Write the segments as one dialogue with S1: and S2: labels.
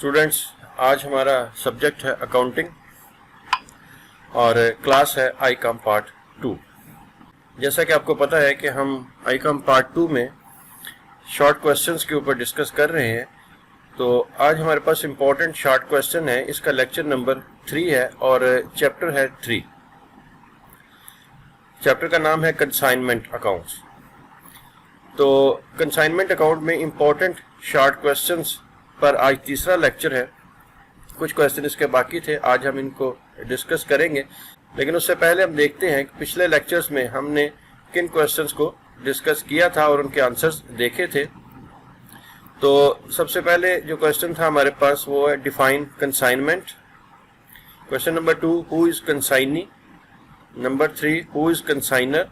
S1: Students, आज हमारा subject है अकाउंटिंग और क्लास है आईकॉम पार्ट 2। जैसा कि आपको पता है कि हम आईकॉम पार्ट 2 में शॉर्ट क्वेश्चंस के ऊपर डिस्कस कर रहे हैं। तो आज हमारे पास इम्पोर्टेंट शॉर्ट क्वेश्चन है। इसका लेक्चर नंबर 3 है और चैप्टर है 3। चैप्टर का नाम है कंसाइनमेंट अकाउंट्स। तो कंसाइनमेंट अकाउंट में इम्पोर्टेंट शॉर्ट क्वेश्चंस पर आज तीसरा लेक्चर है। कुछ क्वेश्चन इसके बाकी थे, आज हम इनको डिस्कस करेंगे। लेकिन उससे पहले हम देखते हैं कि पिछले लेक्चर्स में हमने किन क्वेश्चंस को डिस्कस किया था और उनके आंसर्स देखे थे। तो सबसे पहले जो क्वेश्चन था हमारे पास वो है define consignment. Question number 2, who is consignee. Number 3, who is consignor.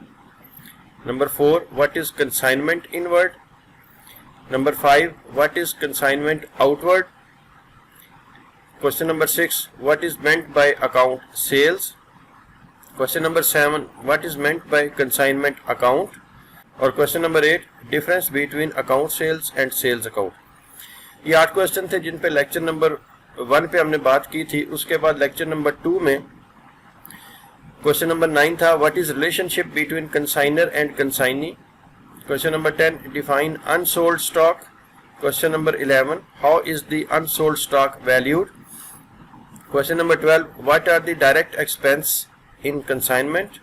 S1: Number 4, what is consignment inward. Number 5, what is consignment outward? Question number 6, what is meant by account sales? Question number 7, what is meant by consignment account? और question number 8, difference between account sales and sales account. ये 8 question थे जिन पे lecture number 1 पे हमने बात की थी। उसके बाद लेक्चर नंबर 2 में क्वेश्चन नंबर 9 था, what is relationship between consigner and consignee? Question number 10, define unsold stock. Question number 11, how is the unsold stock valued? Question number 12, what are the direct expense in consignment?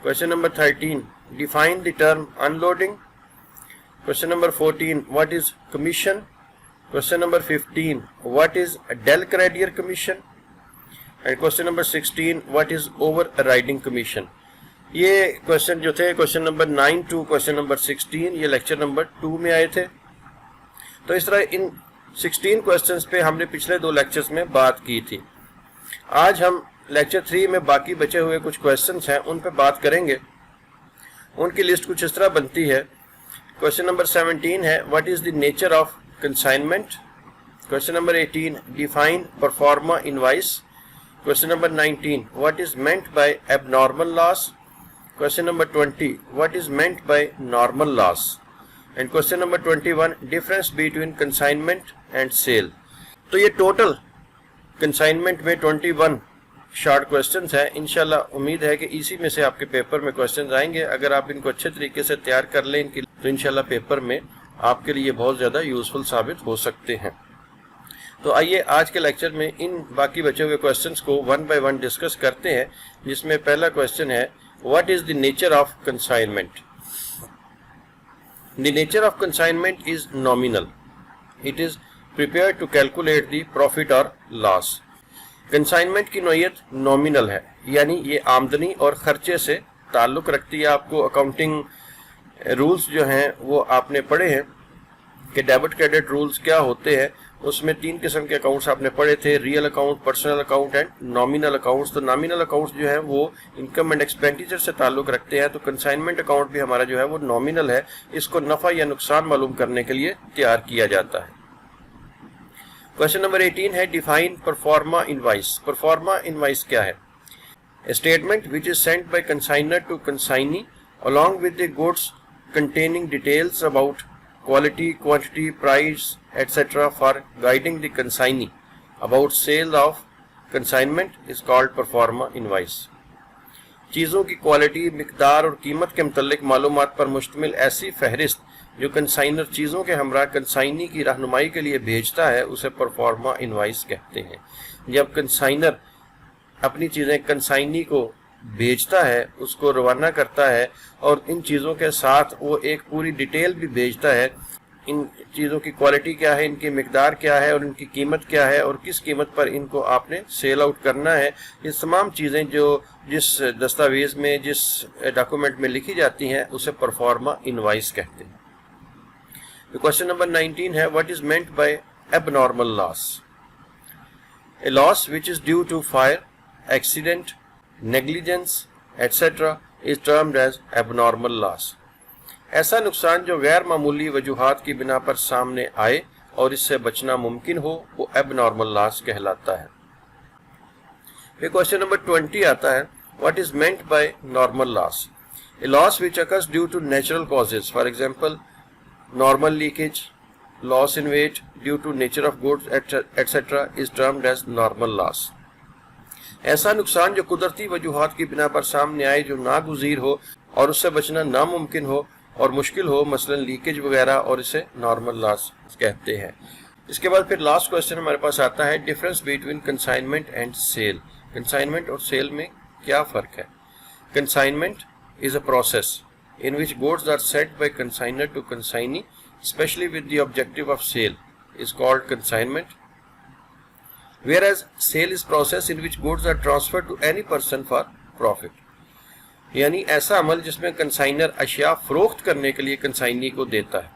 S1: Question number 13, define the term unloading. Question number 14, what is commission? Question number 15, what is del creditor commission? And question number 16, what is overriding commission? ये question जो थे question number 9 to question number 16 ये lecture number 2 में आए थे। तो इस तरह इन 16 क्वेश्चंस पे हमने पिछले 2 लेक्चर्स में बात की थी। आज हम लेक्चर 3 में बाकी बचे हुए कुछ क्वेश्चंस हैं उन पे बात करेंगे। उनकी लिस्ट कुछ इस तरह बनती है। क्वेश्चन नंबर 17 है, what is the nature of consignment. Question number 18, define proforma invoice. Question number 19, what is meant by abnormal loss. Question number 20, what is meant by normal loss? And question number 21, difference between consignment and sale. तो ये total consignment में 21 short questions हैं। इंशाल्लाह उम्मीद है कि इसी में से आपके पेपर में क्वेश्चंस आएंगे। अगर आप इनको अच्छे तरीके से तैयार कर लें इनकी, तो इंशाल्लाह पेपर में आपके लिए बहुत ज़्यादा यूजफुल साबित हो सकते हैं। तो आइए आज के लेक्चर में इन बाकी बचे हुए क्वेश्चंस को 1 बाय 1 डिस्कस करते हैं। जिसमें पहला क्वेश्चन है, what is the nature of consignment? The nature of consignment is nominal. It is prepared to calculate the profit or loss. Consignment की नोयत nominal है, यानी ये आमदनी और खर्चे से ताल्लुक रखती है। आपको अकाउंटिंग रूल्स जो हैं वो आपने पढ़े हैं कि डेबिट क्रेडिट रूल्स क्या होते हैं। उसमें 3 किस्म के अकाउंट्स आपने पढ़े थे, real account, personal account and nominal accounts. तो नॉमिनल अकाउंट्स जो हैं वो इनकम एंड एक्सपेंडिचर से ताल्लुक रखते हैं। तो कंसाइनमेंट अकाउंट भी हमारा जो है वो नॉमिनल है। इसको नफ़ा या नुकसान मालूम करने के लिए तैयार किया जाता है। क्वेश्चन नंबर 18 है, define proforma invoice. Proforma invoice क्या है? A statement which is sent by consignor to consignee along with the goods containing details about quality, quantity, price, etc. for guiding the consignee about sale of consignment is called performa invoice. चीज़ों की quality, मिकदार और कीमत के मुतल्लिक मालूमात पर मुश्तमिल ऐसी फहरिस्त जो कंसाइनर चीज़ों के हमरा कंसाइनी की रहनुमाई के लिए भेजता है उसे परफॉर्मा इनवॉइस कहते हैं। जब कंसाइनर अपनी चीज़ें कंसाइनी को भेजता है, उसको रवाना करता है और इन चीज़ों के साथ वो एक पूरी डिटेल भी भेजता है। इन चीज़ों की क्वालिटी क्या है, इनकी मिकदार क्या है और इनकी कीमत क्या है और किस कीमत पर इनको आपने सेल आउट करना है। ये तमाम चीज़ें जो जिस दस्तावेज़ में, जिस डॉक्यूमेंट में लिखी जाती हैं उसे परफॉर्मा इनवॉइस कहते हैं। क्वेश्चन नंबर 19 है, what is meant by abnormal loss. A loss which is due to fire, accident, negligence etcetera is termed as abnormal loss. ऐसा नुकसान जो गैर मामूली वजूहात की बिना पर सामने आए और इससे बचना मुमकिन हो वो एबनॉर्मल लॉस कहलाता है। फिर क्वेश्चन नंबर 20 आता है, what is meant by normal loss. A loss which occurs due to natural causes, for example normal leakage, loss in weight due to nature of goods etc. is termed as normal loss. ایسا نقصان جو قدرتی وجوہات کی بنا پر سامنے آئے، جو ناگزیر ہو اور اس سے بچنا ناممکن ہو اور مشکل ہو، مثلا لیکیج وغیرہ، اور اسے نارمل لاس کہتے ہیں. اس کے بعد پھر لاسٹ کوشچن ہمارے پاس آتا ہے difference between consignment and sale. Consignment اور سیل میں کیا فرق ہے؟ Consignment is a process in which goods are sent by consignor to consignee, especially with the objective of sale, is called consignment. Whereas sale is process in which goods are transferred to any person for profit. یعنی ایسا عمل جس میں کنسائنر اشیاء فروخت کرنے کے لیے کنسائنی کو دیتا ہے،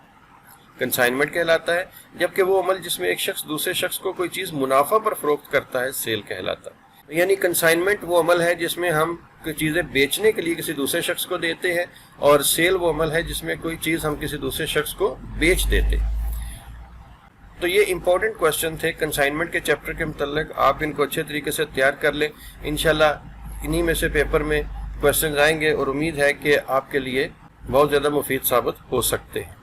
S1: کنسائنمنٹ کہلاتا ہے، جبکہ وہ عمل جس میں ایک شخص دوسرے شخص کو کوئی چیز منافع پر فروخت کرتا ہے سیل کہلاتا ہے. یعنی کنسائنمنٹ وہ عمل ہے جس میں ہم کوئی چیزیں بیچنے کے لیے کسی دوسرے شخص کو دیتے ہیں، اور سیل وہ عمل ہے جس میں کوئی چیز ہم کسی دوسرے شخص کو بیچ دیتے ہیں. تو یہ امپورٹنٹ کوشچن تھے کنسائنمنٹ کے چیپٹر کے متعلق. آپ ان کو اچھے طریقے سے تیار کر لیں، انشاءاللہ انہی میں سے پیپر میں کوشچنز آئیں گے، اور امید ہے کہ آپ کے لیے بہت زیادہ مفید ثابت ہو سکتے ہیں.